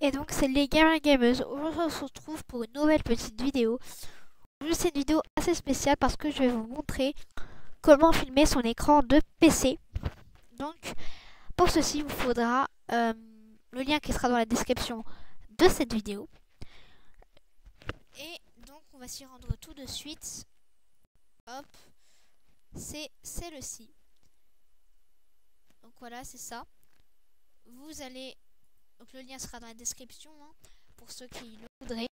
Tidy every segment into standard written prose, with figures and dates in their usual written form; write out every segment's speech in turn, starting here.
Et donc c'est les gamers gameuses. Aujourd'hui on se retrouve pour une nouvelle petite vidéo. Juste une vidéo assez spéciale parce que je vais vous montrer comment filmer son écran de PC. Donc pour ceci il vous faudra le lien qui sera dans la description de cette vidéo. Et donc on va s'y rendre tout de suite. Hop, c'est celle-ci. Donc voilà, c'est ça. Vous allez... Donc le lien sera dans la description hein, pour ceux qui le voudraient.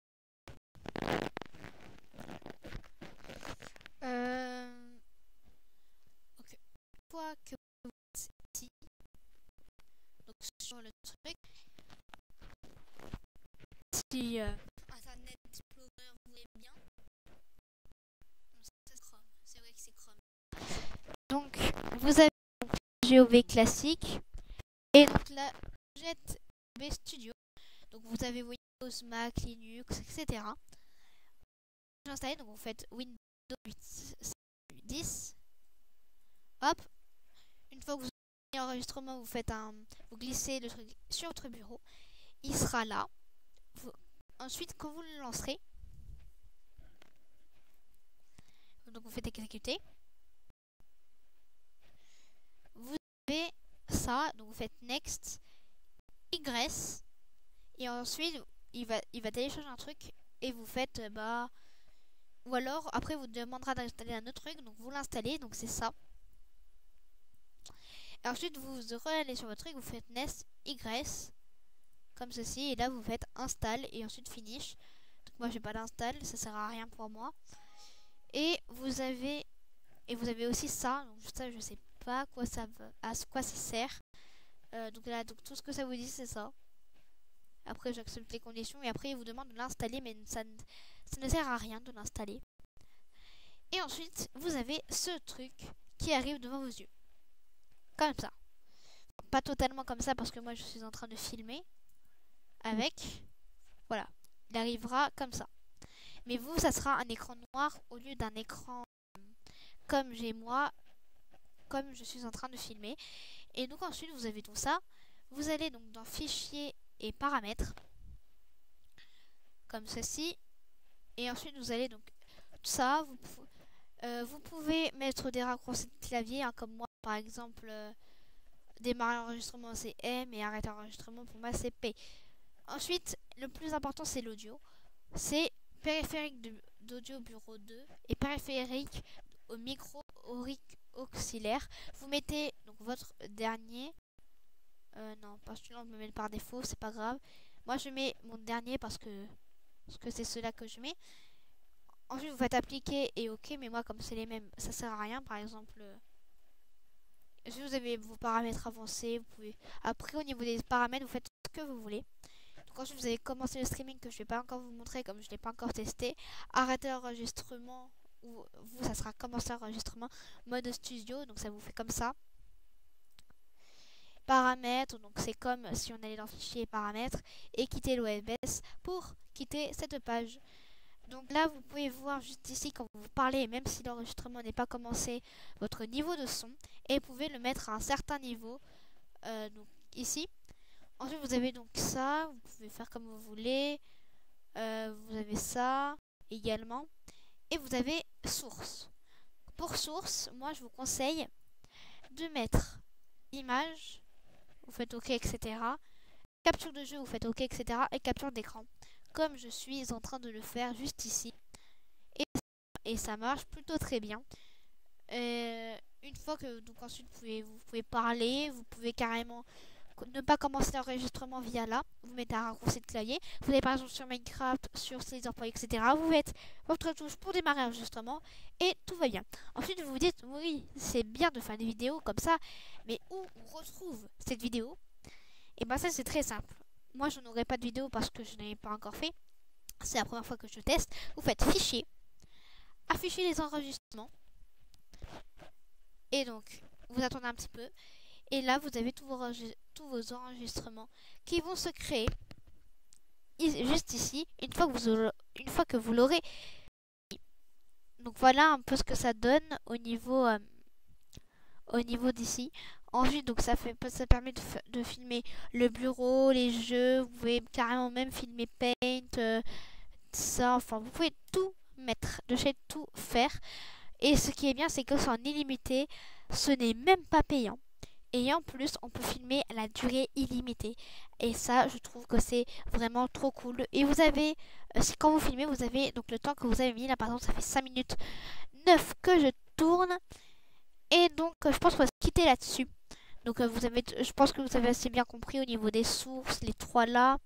Ok. Une fois que vous êtes ici, donc sur le truc, si Internet Explorer vous voulez bien, c'est Chrome. C'est vrai que c'est Chrome. Donc vous avez GOV classique et donc la Jet B Studio. Donc vous avez Windows, Mac, Linux, etc. Installé, donc vous faites Windows 10. Hop. Une fois que vous avez l'enregistrement, vous glissez le truc sur votre bureau. Il sera là. Ensuite, quand vous le lancerez, donc vous faites exécuter. Vous avez ça, donc vous faites next, Y, et ensuite il va télécharger un truc et vous faites ou alors après vous demandera d'installer un autre truc, donc vous l'installez, donc c'est ça. Et ensuite vous allez sur votre truc, vous faites next, Y, comme ceci, et là vous faites install et ensuite finish. Donc moi j'ai pas d'install, ça sert à rien pour moi. Et vous avez aussi ça, donc ça je sais pas à quoi ça sert. Donc là, donc tout ce que ça vous dit c'est ça. Après j'accepte les conditions et après il vous demande de l'installer, mais ça ne sert à rien de l'installer. Et ensuite vous avez ce truc qui arrive devant vos yeux, comme ça. Pas totalement comme ça parce que moi je suis en train de filmer avec. Voilà, il arrivera comme ça. Mais vous, ça sera un écran noir au lieu d'un écran comme j'ai moi, comme je suis en train de filmer. Et donc ensuite vous avez tout ça. Vous allez donc dans fichier et paramètres, comme ceci. Et ensuite vous allez donc tout ça. Vous pouvez mettre des raccourcis de clavier, hein, comme moi par exemple. Démarrer l'enregistrement c'est M et arrêter l'enregistrement pour moi c'est P. Ensuite, le plus important c'est l'audio. C'est périphérique d'audio bureau 2 et périphérique au micro auxiliaire. Vous mettez donc votre dernier. Non, pas celui-là, on me met par défaut, c'est pas grave. Moi je mets mon dernier parce que c'est ceux-là que je mets. Ensuite vous faites appliquer et OK, mais moi comme c'est les mêmes, ça sert à rien. Par exemple, si vous avez vos paramètres avancés, vous pouvez. Après au niveau des paramètres, vous faites ce que vous voulez. Donc ensuite vous avez commencé le streaming que je vais pas encore vous montrer comme je l'ai pas encore testé. Arrêter l'enregistrement, ou vous ça sera commencer l'enregistrement. Mode studio, donc ça vous fait comme ça. Paramètres, donc c'est comme si on allait dans fichier paramètres et quitter l'OBS pour quitter cette page. Donc là vous pouvez voir juste ici quand vous parlez, même si l'enregistrement n'est pas commencé, votre niveau de son, et vous pouvez le mettre à un certain niveau, donc ici. Ensuite vous avez donc ça, vous pouvez faire comme vous voulez. Vous avez ça également. Et vous avez source. Pour source, moi je vous conseille de mettre image, vous faites OK, etc. Capture de jeu, vous faites OK, etc. Et capture d'écran, comme je suis en train de le faire juste ici. Et ça marche plutôt très bien. Une fois que, donc ensuite vous pouvez parler, vous pouvez carrément ne pas commencer l'enregistrement via là, vous mettez un raccourci de clavier. Vous allez par exemple sur Minecraft, sur Slither.io, etc. Vous mettez votre touche pour démarrer l'enregistrement et tout va bien. Ensuite vous vous dites oui, c'est bien de faire des vidéos comme ça, mais où on retrouve cette vidéo? Et ben ça c'est très simple. Moi je n'aurai pas de vidéo parce que je n'ai pas encore fait. C'est la première fois que je teste. Vous faites fichier, afficher les enregistrements. Et donc vous attendez un petit peu. Et là, vous avez tous vos enregistrements qui vont se créer juste ici, une fois que vous l'aurez. Donc voilà un peu ce que ça donne au niveau d'ici. Ensuite, donc ça permet de filmer le bureau, les jeux. Vous pouvez carrément même filmer Paint, ça. Enfin, vous pouvez tout mettre, de chez tout faire. Et ce qui est bien, c'est que c'est en illimité. Ce n'est même pas payant. Et en plus, on peut filmer à la durée illimitée. Et ça, je trouve que c'est vraiment trop cool. Et vous avez, quand vous filmez, vous avez donc le temps que vous avez mis. Là, par exemple, ça fait 5 minutes 9 que je tourne. Et donc, je pense qu'on va se quitter là-dessus. Donc, je pense que vous avez assez bien compris au niveau des sources, les trois là.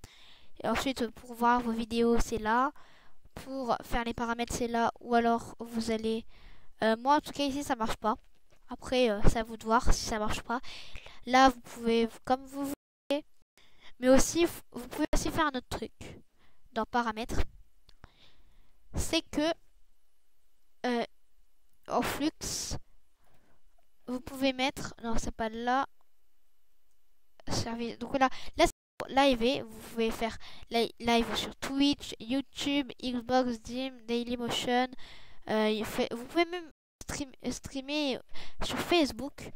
Et ensuite, pour voir vos vidéos, c'est là. Pour faire les paramètres, c'est là. Ou alors, vous allez... moi, en tout cas, ici, ça marche pas. Après, c'est à vous de voir si ça marche pas. Là, vous pouvez, comme vous voulez. Mais aussi, vous pouvez aussi faire un autre truc dans paramètres. C'est que en flux, vous pouvez mettre... Non, c'est pas là. Service. Donc là c'est live. Vous pouvez faire live sur Twitch, YouTube, Xbox, Steam, Dailymotion. Vous pouvez même streamer sur Facebook.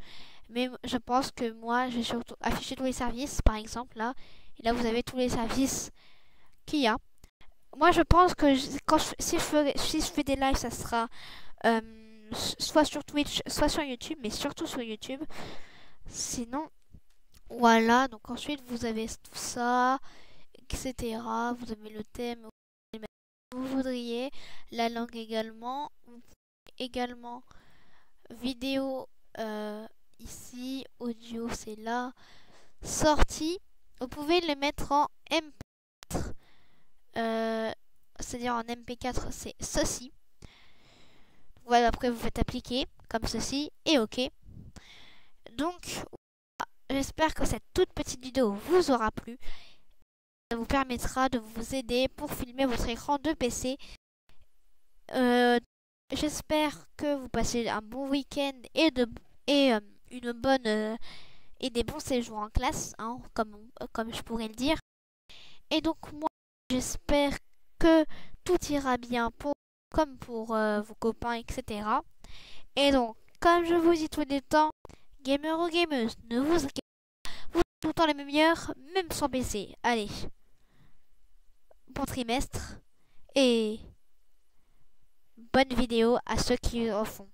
Mais je pense que moi, je vais surtout afficher tous les services, par exemple, là. Et là, vous avez tous les services qu'il y a. Moi, je pense que si je fais des lives, ça sera soit sur Twitch, soit sur YouTube, mais surtout sur YouTube. Sinon, voilà. Donc ensuite, vous avez tout ça, etc. Vous avez le thème que vous voudriez, la langue également. Également, vidéo ici, audio c'est là, sortie. Vous pouvez le mettre en MP4, c'est-à-dire en MP4, c'est ceci. Voilà, après vous faites appliquer comme ceci et OK. Donc, j'espère que cette toute petite vidéo vous aura plu. Ça vous permettra de vous aider pour filmer votre écran de PC. J'espère que vous passez un bon week-end et une bonne et des bons séjours en classe, hein, comme je pourrais le dire. Et donc moi, j'espère que tout ira bien comme pour vos copains, etc. Et donc, comme je vous dis tous les temps, gamer ou gameuse, ne vous inquiétez pas, vous êtes tout le temps les meilleurs, même sans PC. Allez, bon trimestre et bonne vidéo à ceux qui en font.